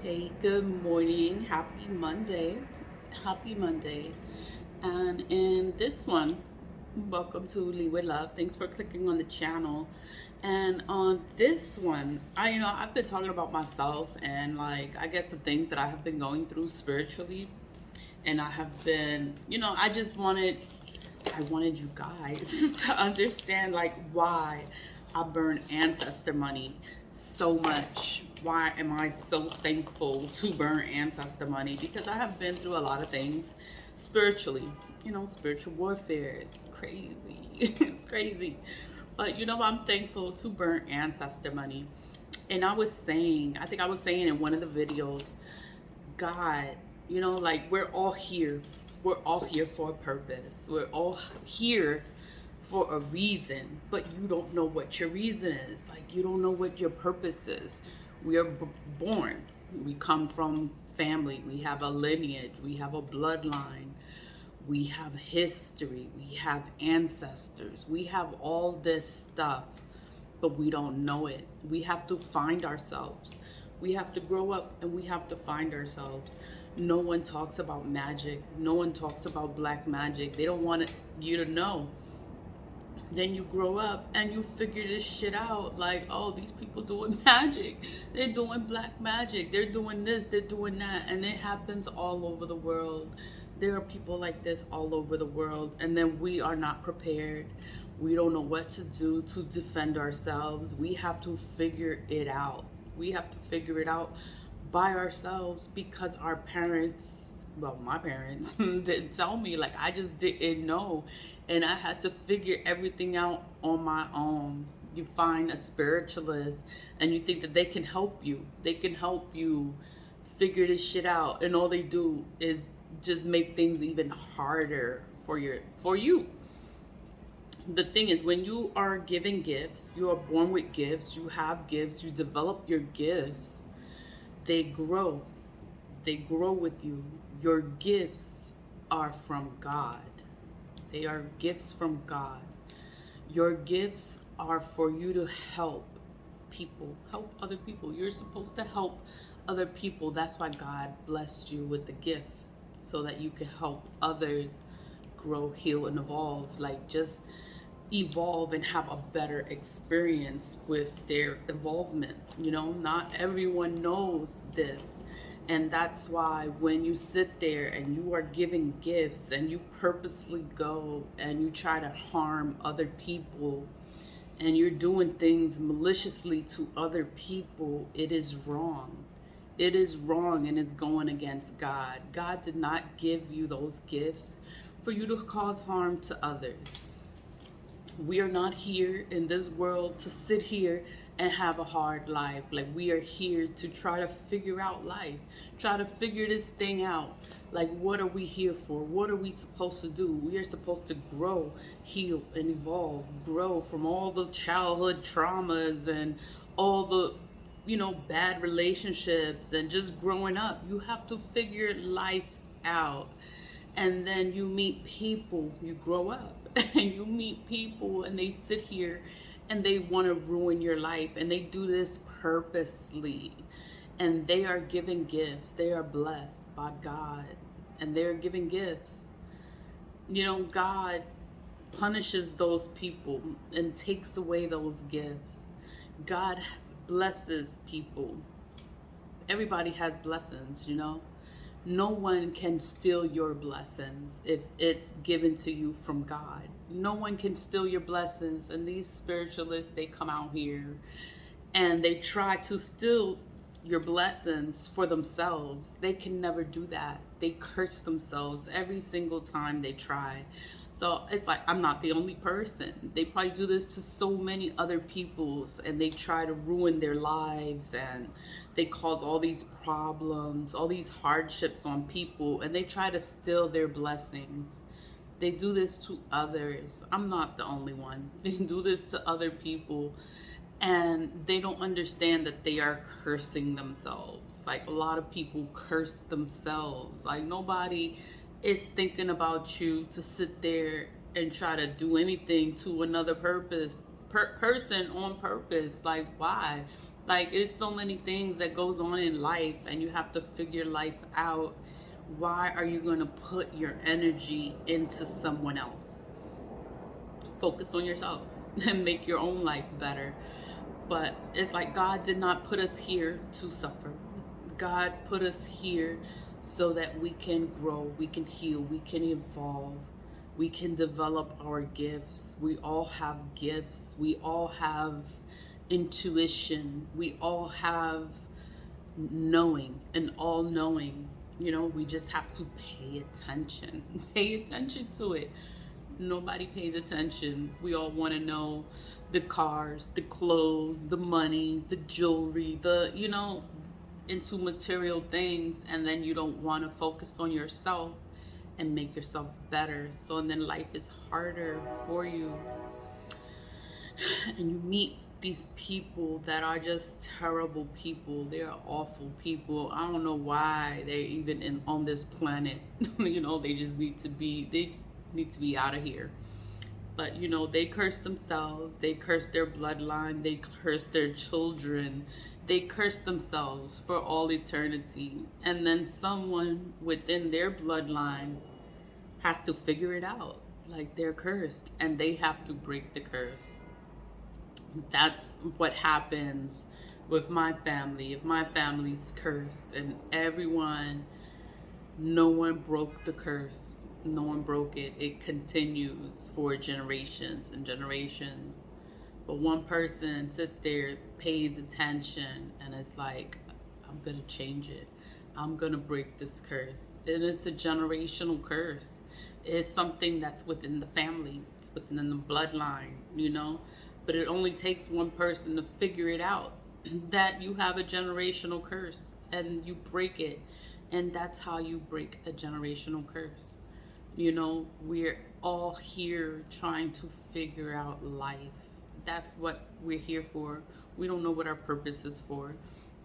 Hey, good morning. Happy Monday. Happy Monday. And in this one, welcome to Lee with Love. Thanks for clicking on the channel. And on this one, I've been talking about myself and I guess the things that I have been going through spiritually. And I have been, I wanted you guys to understand why I burn ancestor money so much. Why am I so thankful to burn ancestor money? Because I have been through a lot of things spiritually. Spiritual warfare is crazy. It's crazy. But I'm thankful to burn ancestor money. And I think I was saying in one of the videos, God, we're all here. We're all here for a purpose. We're all here for a reason, but you don't know what your reason is. You don't know what your purpose is. We are born. We come from family. We have a lineage. We have a bloodline. We have history. We have ancestors. We have all this stuff, but we don't know it. We have to find ourselves. We have to grow up and we have to find ourselves. No one talks about magic. No one talks about black magic. They don't want you to know. Then you grow up and you figure this shit out. Oh, these people doing magic. They're doing black magic. They're doing this. They're doing that. And it happens all over the world. There are people like this all over the world. And then we are not prepared. We don't know what to do to defend ourselves. We have to figure it out. We have to figure it out by ourselves because our parents, well, my parents didn't tell me. I just didn't know. And I had to figure everything out on my own. You find a spiritualist and you think that they can help you. They can help you figure this shit out. And all they do is just make things even harder for you. The thing is, when you are given gifts, you are born with gifts, you have gifts, you develop your gifts, they grow. They grow with you. Your gifts are from God. They are gifts from God. Your gifts are for you to help people, help other people. You're supposed to help other people. That's why God blessed you with the gift, so that you can help others grow, heal, and evolve. Just evolve and have a better experience with their evolvement. Not everyone knows this. And that's why when you sit there and you are giving gifts and you purposely go and you try to harm other people and you're doing things maliciously to other people, it is wrong. It is wrong and it's going against God. God did not give you those gifts for you to cause harm to others. We are not here in this world to sit here and have a hard life. We are here to try to figure out life, try to figure this thing out. What are we here for? What are we supposed to do? We are supposed to grow, heal, and evolve, grow from all the childhood traumas and all the bad relationships and just growing up. You have to figure life out. And then you meet people, you grow up and you meet people and they sit here and they want to ruin your life, and they do this purposely. And they are giving gifts. They are blessed by God and they're giving gifts. God punishes those people and takes away those gifts. God blesses people. Everybody has blessings. No one can steal your blessings if it's given to you from God. No one can steal your blessings. And these spiritualists, they come out here and they try to steal your blessings for themselves. They can never do that. They curse themselves every single time they try. So it's I'm not the only person. They probably do this to so many other people, and they try to ruin their lives, and they cause all these problems, all these hardships on people, and they try to steal their blessings. They do this to others. I'm not the only one. They do this to other people, and they don't understand that they are cursing themselves. A lot of people curse themselves. Nobody is thinking about you to sit there and try to do anything to another person on purpose. Why? Like, there's so many things that goes on in life, and you have to figure life out. Why are you going to put your energy into someone else? Focus on yourself and make your own life better. But it's like God did not put us here to suffer. God put us here so that we can grow, we can heal, we can evolve, we can develop our gifts. We all have gifts, we all have intuition, we all have knowing and all knowing. We just have to pay attention. Pay attention to it. Nobody pays attention. We all want to know the cars, the clothes, the money, the jewelry, into material things, and then you don't want to focus on yourself and make yourself better. So and then life is harder for you. And you meet these people that are just terrible people. They're awful people. I don't know why they're even on this planet. They just need to be out of here. But they curse themselves, they curse their bloodline, they curse their children, they curse themselves for all eternity. And then someone within their bloodline has to figure it out. Like, they're cursed and they have to break the curse. That's what happens with my family. If my family's cursed and no one broke the curse. No one broke it. It continues for generations and generations. But one person sits there, pays attention, and it's like, I'm going to change it. I'm going to break this curse. And it's a generational curse. It's something that's within the family. It's within the bloodline, But it only takes one person to figure it out, that you have a generational curse, and you break it. And that's how you break a generational curse. We're all here trying to figure out life. That's what we're here for. We don't know what our purpose is for,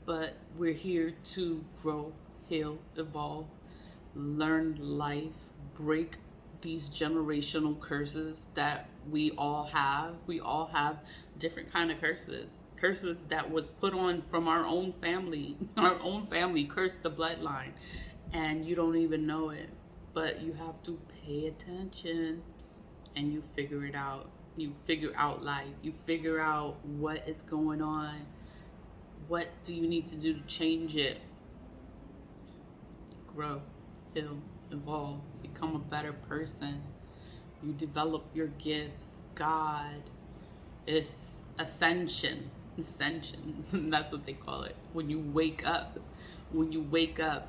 but we're here to grow, heal, evolve, learn life, break these generational curses that we all have. We all have different kind of curses that was put on from our own family. Our own family cursed the bloodline, and you don't even know it. But you have to pay attention and you figure it out. You figure out life. You figure out what is going on. What do you need to do to change it? Grow, heal, evolve, become a better person. You develop your gifts. God is ascension. Ascension. That's what they call it. When you wake up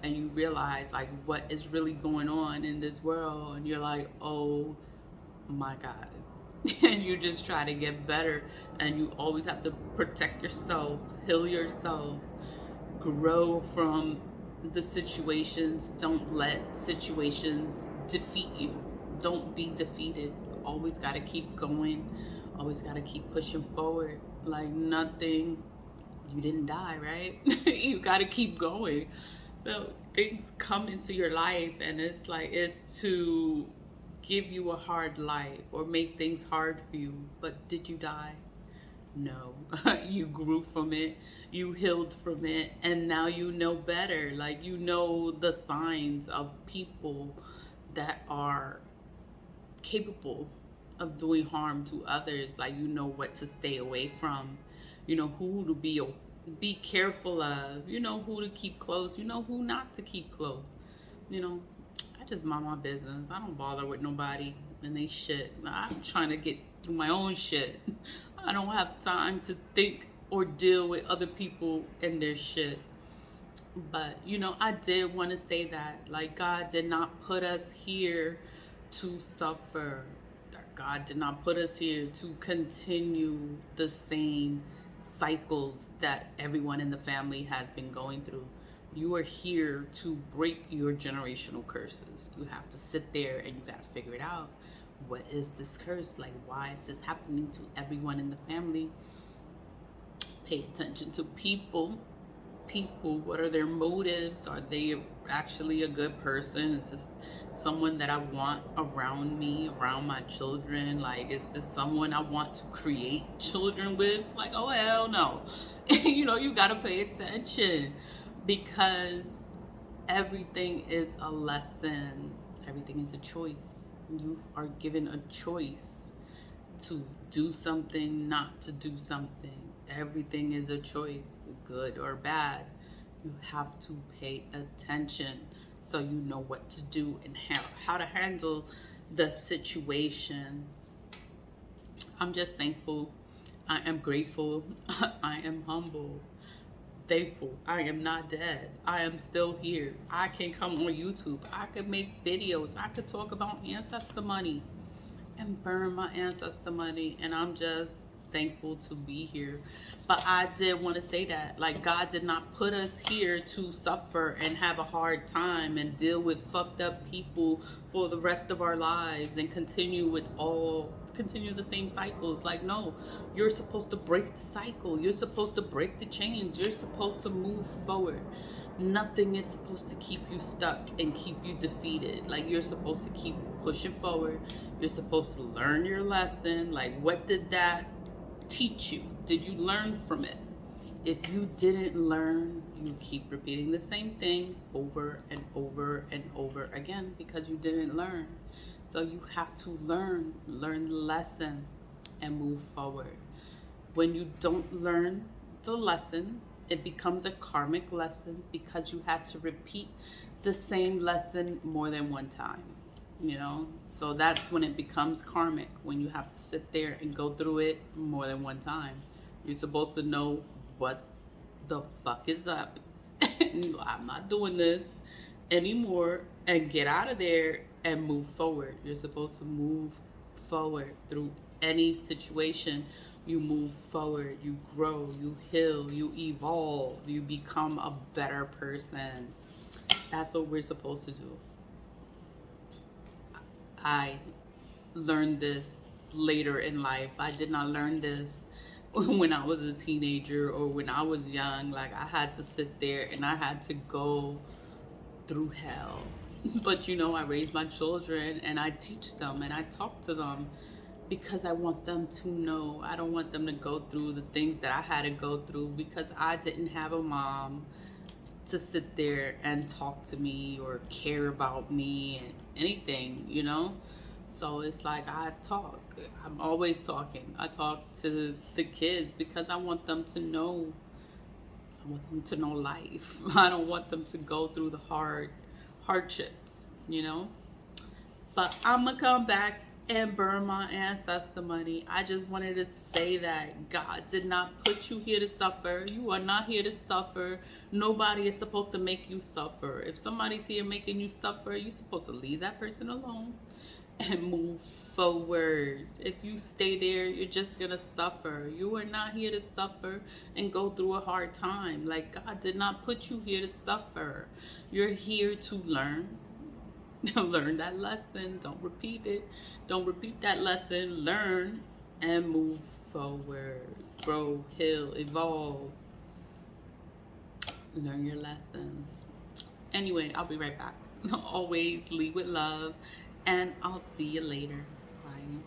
and you realize like what is really going on in this world, and you're like, oh my God. And you just try to get better, and you always have to protect yourself, heal yourself, grow from the situations. Don't let situations defeat you. Don't be defeated. You always got to keep going. Always got to keep pushing forward. Like nothing, you didn't die, right? You got to keep going. So things come into your life, and it's to give you a hard life or make things hard for you. But did you die? No. You grew from it, you healed from it, and now you know better. Like, you know the signs of people that are capable of doing harm to others. Like, you know what to stay away from, you know who to be careful of, you know who to keep close, you know who not to keep close. I just mind my business. I don't bother with nobody and they shit. I'm trying to get through my own shit. I don't have time to think or deal with other people and their shit. But I did want to say that, like, God did not put us here to suffer. God did not put us here to continue the same cycles that everyone in the family has been going through. You are here to break your generational curses. You have to sit there and you got to figure it out. What is this curse? Like, why is this happening to everyone in the family? Pay attention to people people? What are their motives? Are they actually a good person? Is this someone that I want around me, around my children? Like, is this someone I want to create children with? Like, oh, hell no. You got to pay attention, because everything is a lesson. Everything is a choice. You are given a choice to do something, not to do something. Everything is a choice, good or bad. You have to pay attention so you know what to do and how to handle the situation. I'm just thankful. I am grateful. I am humble. Thankful. I am not dead. I am still here. I can come on YouTube. I could make videos. I could talk about ancestor money and burn my ancestor money, and I'm just thankful to be here. But I did want to say that, like, God did not put us here to suffer and have a hard time and deal with fucked up people for the rest of our lives and continue the same cycles. Like, no, you're supposed to break the cycle. You're supposed to break the chains. You're supposed to move forward. Nothing is supposed to keep you stuck and keep you defeated. Like, you're supposed to keep pushing forward. You're supposed to learn your lesson. Like, what did that teach you? Did you learn from it? If you didn't learn, you keep repeating the same thing over and over and over again because you didn't learn. So you have to learn the lesson and move forward. When you don't learn the lesson, it becomes a karmic lesson because you had to repeat the same lesson more than one time. So that's when it becomes karmic, when you have to sit there and go through it more than one time. You're supposed to know what the fuck is up. I'm not doing this anymore, and get out of there and move forward. You're supposed to move forward through any situation. You move forward, you grow, you heal, you evolve, you become a better person. That's what we're supposed to do. I learned this later in life. I did not learn this when I was a teenager or when I was young. Like, I had to sit there and I had to go through hell. But I raise my children and I teach them and I talk to them because I want them to know. I don't want them to go through the things that I had to go through because I didn't have a mom to sit there and talk to me or care about me and anything. So it's like, I talk. I'm always talking. I talk to the kids because I want them to know. I want them to know life. I don't want them to go through the hardships. But I'm gonna come back and burn my ancestor money. I just wanted to say that God did not put you here to suffer. You are not here to suffer. Nobody is supposed to make you suffer. If somebody's here making you suffer, you're supposed to leave that person alone and move forward. If you stay there, you're just gonna suffer. You are not here to suffer and go through a hard time. Like, God did not put you here to suffer. You're here to learn. Learn that lesson. Don't repeat it. Don't repeat that lesson. Learn and move forward. Grow, heal, evolve. Learn your lessons. Anyway, I'll be right back. Always lead with love, and I'll see you later. Bye.